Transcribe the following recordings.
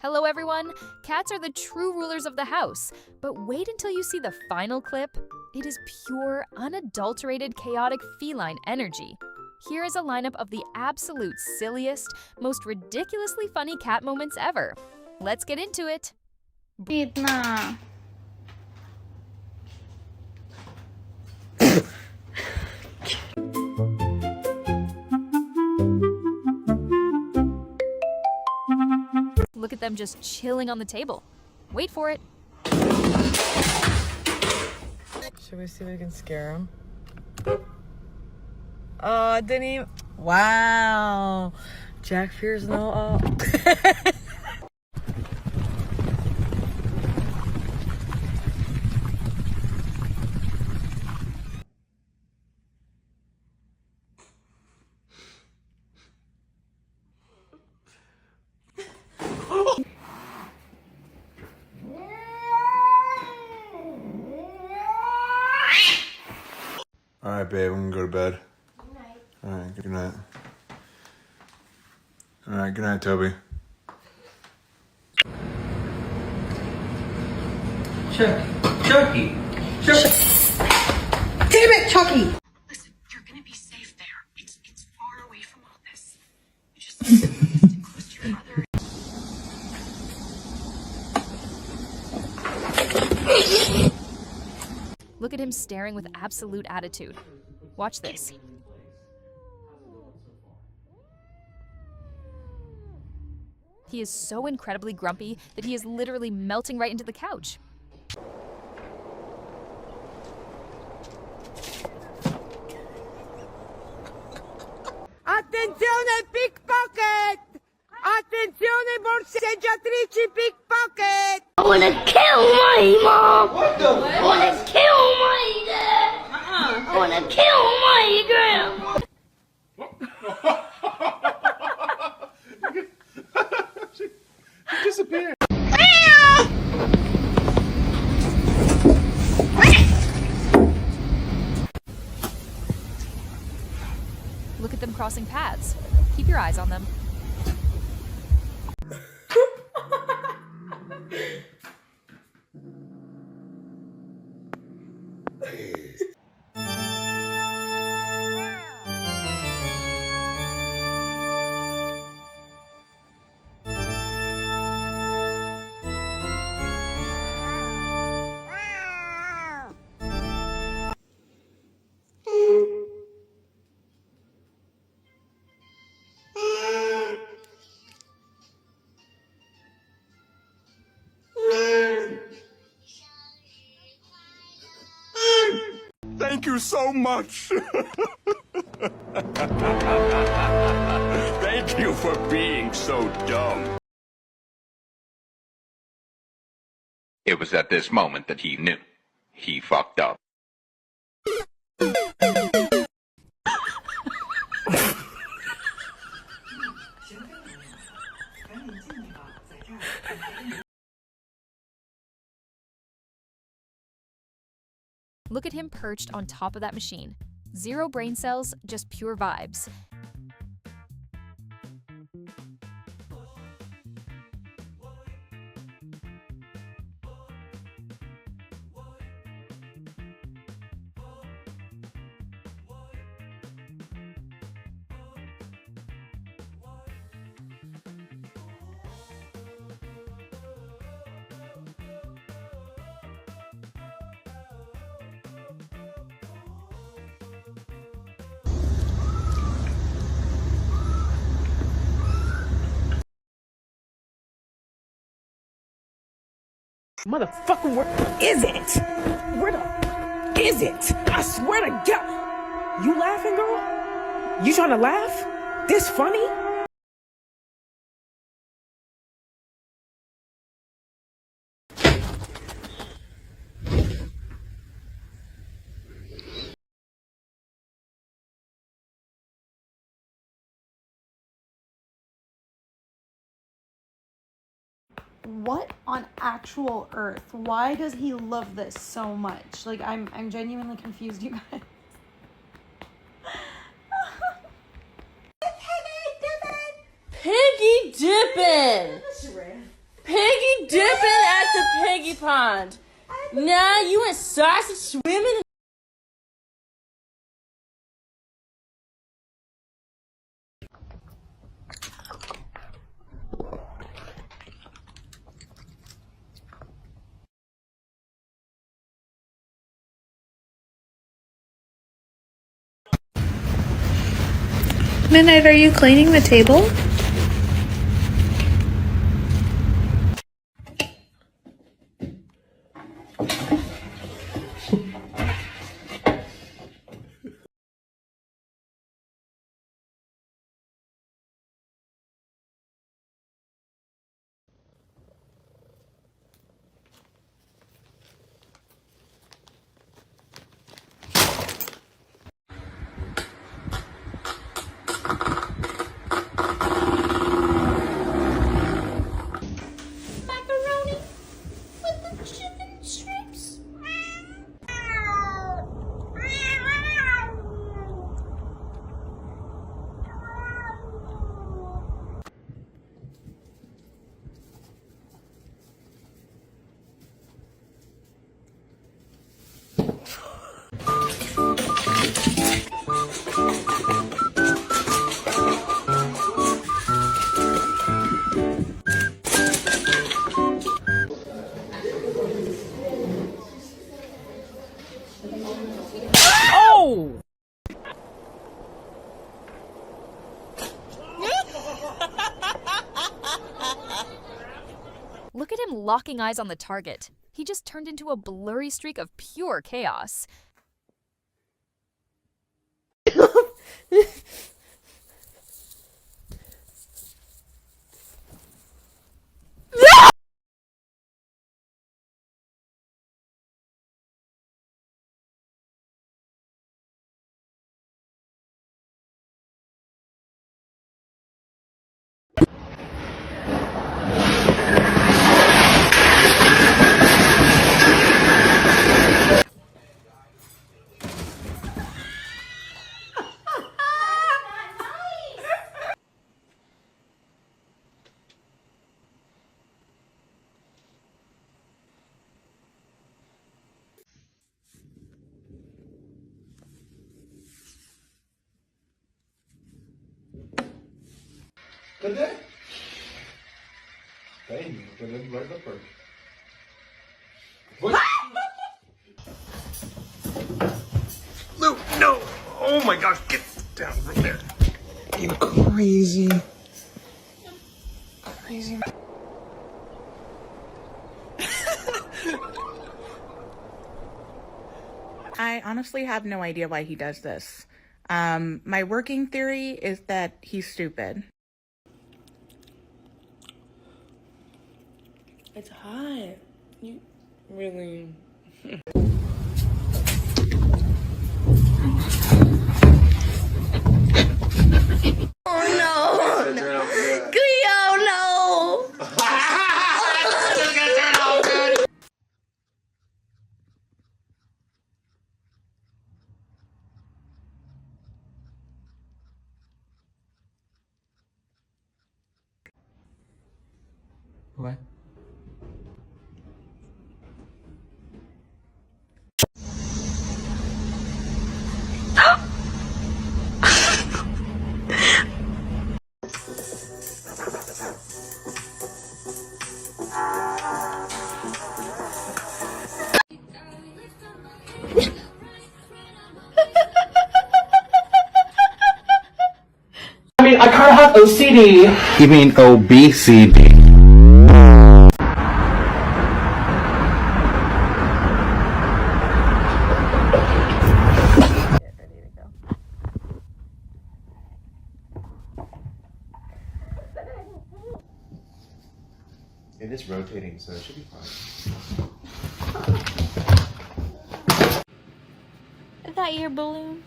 Hello everyone! Cats are the true rulers of the house, but wait until you see the final clip. It is pure, unadulterated, chaotic feline energy. Here is a lineup of the absolute silliest, most ridiculously funny cat moments ever. Let's get into it! Na. Look at them just chilling on the table. Wait for it. Should we see if we can scare him? Oh, it didn't even... Wow. Jack fears no... All right, babe, we can go to bed. Good night. All right, good night. All right, good night, Toby. Chucky! Damn it, Chucky! Listen, you're gonna be safe there. It's far away from all this. You just stick close to your mother. Look at him staring with absolute attitude. Watch this. He is so incredibly grumpy that he is literally melting right into the couch. Attenzione, pickpocket! Attenzione, borseggiatrici, pickpocket! I wanna kill my mom! What the fuck? I wanna kill my dad! I wanna kill my grandma! She disappeared. Look at them crossing paths. Keep your eyes on them. Thank you so much. Thank you for being so dumb. It was at this moment that he knew. He fucked up. Look at him perched on top of that machine. Zero brain cells, just pure vibes. Motherfucker, where is it? Where the is it? I swear to God. You laughing, girl? You trying to laugh? This funny? What on actual earth? Why does he love this so much? Like, I'm genuinely confused, you guys. Piggy dipping! dipping at the piggy pond. Nah, you went sausage swimming. Midnight, are you cleaning the table? Macaroni with the chicken strips. Look at him locking eyes on the target. He just turned into a blurry streak of pure chaos. Good day. Thank you. Put it right up first. What? Luke, no! Oh my gosh, get down from there. You crazy. Crazy. I honestly have no idea why he does this. My working theory is that he's stupid. It's hot. You really... Oh no! Cleo, no! What? I mean, I kind of have OCD. You mean obesity? It is rotating, so it should be fine. Is that your balloon?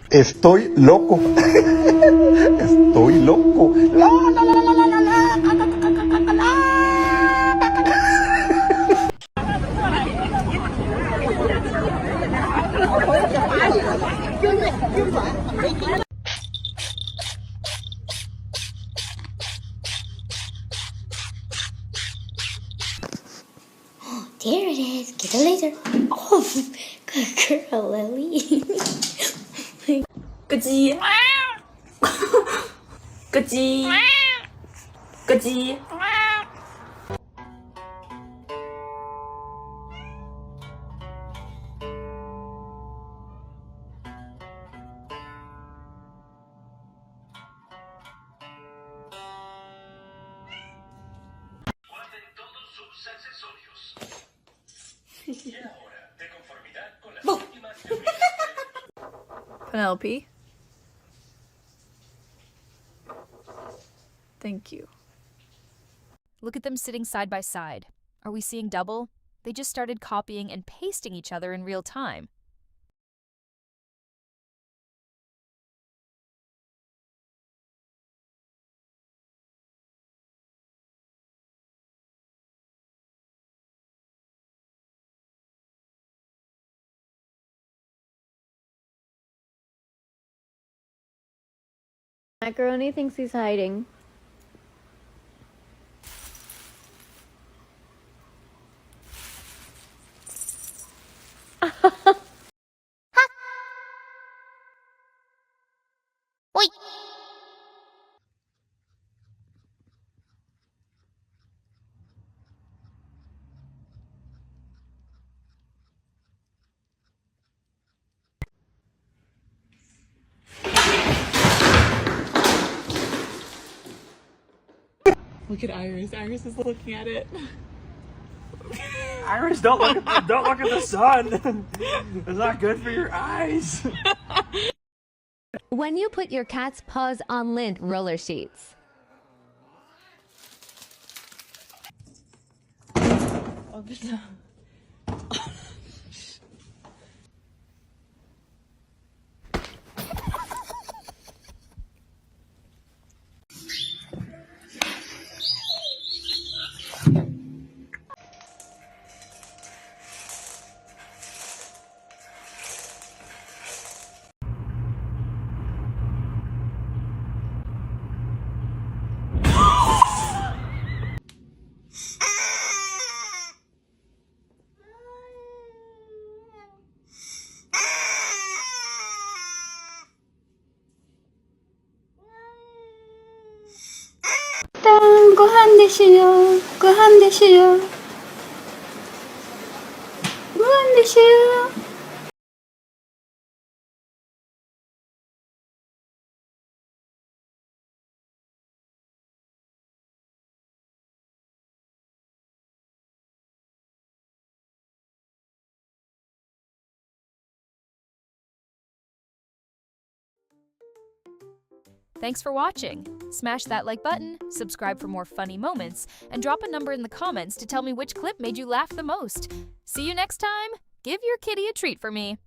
Estoy loco. Estoy loco. La, la, la, la, la, la, la. There it is. Get the laser. Oh, good girl, Lily. 咯叽，咯叽，咯叽。Penelope. Thank you. Look at them sitting side by side. Are we seeing double? They just started copying and pasting each other in real time. Macaroni thinks he's hiding. Oi. Look at Iris. Iris is looking at it. Iris, don't look at the sun. It's not good for your eyes. When you put your cat's paws on lint roller sheets. 고한 대시요. 고한 대시요. 고한 대시요. Thanks for watching. Smash that like button, subscribe for more funny moments, and drop a number in the comments to tell me which clip made you laugh the most. See you next time! Give your kitty a treat for me.